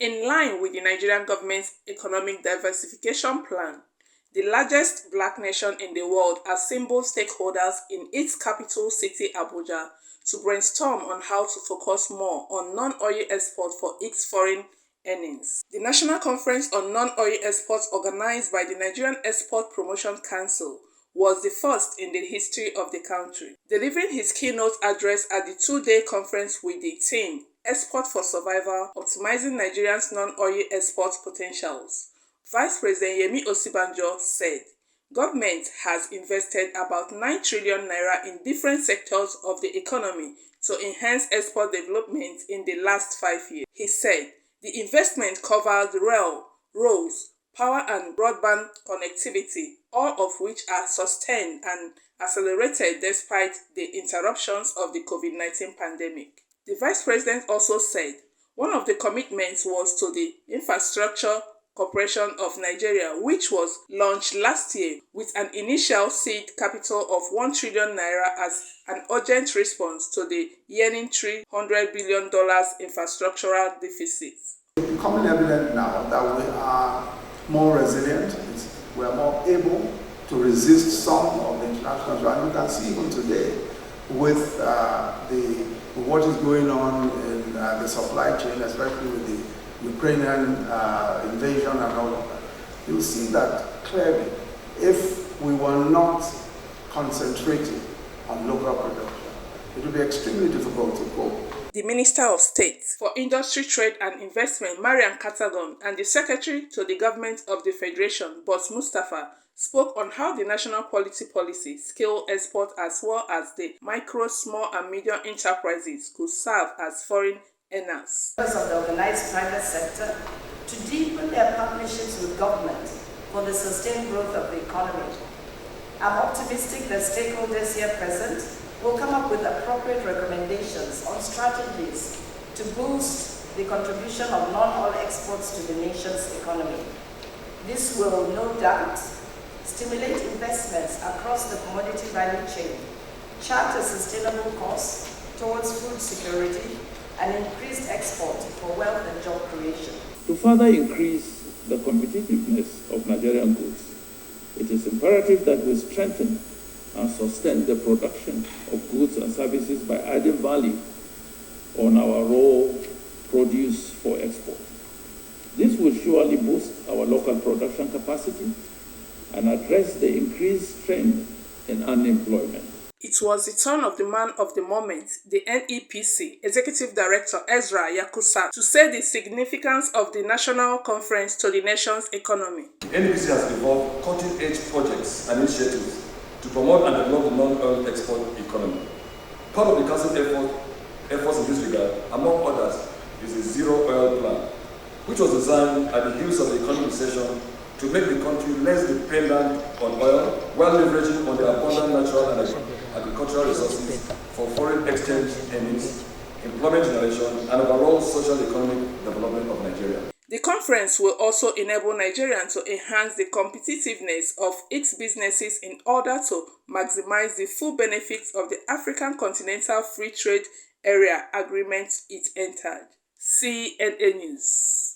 In line with the Nigerian government's economic diversification plan, the largest black nation in the world assembled stakeholders in its capital city Abuja to brainstorm on how to focus more on non-oil export for its foreign earnings. The National Conference on Non-Oil Exports, organized by the Nigerian Export Promotion Council, was the first in the history of the country. Delivering his keynote address at the two-day conference with the theme Export for Survival, Optimizing Nigeria's Non-Oil Export Potentials, Vice President Yemi Osinbajo said, "Government has invested about 9 trillion naira in different sectors of the economy to enhance export development in the last 5 years." He said, the investment covered rail, roads, power and broadband connectivity, all of which are sustained and accelerated despite the interruptions of the COVID-19 pandemic. The Vice President also said one of the commitments was to the Infrastructure Corporation of Nigeria, which was launched last year with an initial seed capital of 1 trillion naira as an urgent response to the yearning $300 billion infrastructural deficit. It's becoming evident now that we are more resilient, we are more able to resist some of the international, and you can see even today with what is going on in the supply chain, especially with the Ukrainian invasion and all of that. You'll see that clearly if we were not concentrating on local production, it would be extremely difficult to cope. The Minister of State for Industry, Trade and Investment, Mariam Katagon, and the Secretary to the Government of the Federation, Boss Mustafa, spoke on how the national quality policy scale export as well as the micro, small and medium enterprises could serve as foreign earners. Of the organized private sector to deepen their partnerships with government for the sustained growth of the economy. I'm optimistic that stakeholders here present will come up with appropriate recommendations on strategies to boost the contribution of non-oil exports to the nation's economy. This will no doubt stimulate investments across the commodity value chain, chart a sustainable course towards food security, and increased export for wealth and job creation. To further increase the competitiveness of Nigerian goods, it is imperative that we strengthen and sustain the production of goods and services by adding value on our raw produce for export. This will surely boost our local production capacity and address the increased trend in unemployment. It was the turn of the man of the moment, the NEPC Executive Director Ezra Yakusa, to say the significance of the national conference to the nation's economy. The NEPC has developed cutting-edge projects and initiatives to promote and develop the non-oil export economy. Part of the Council's efforts in this regard, among others, is the Zero Oil Plan, which was designed at the heels of the economic recession to make the country less dependent on oil while leveraging on the abundant natural and agricultural resources for foreign exchange earnings, employment generation, and overall social economic development of Nigeria. The conference will also enable Nigerians to enhance the competitiveness of its businesses in order to maximize the full benefits of the African Continental Free Trade Area Agreement it entered. CNN News.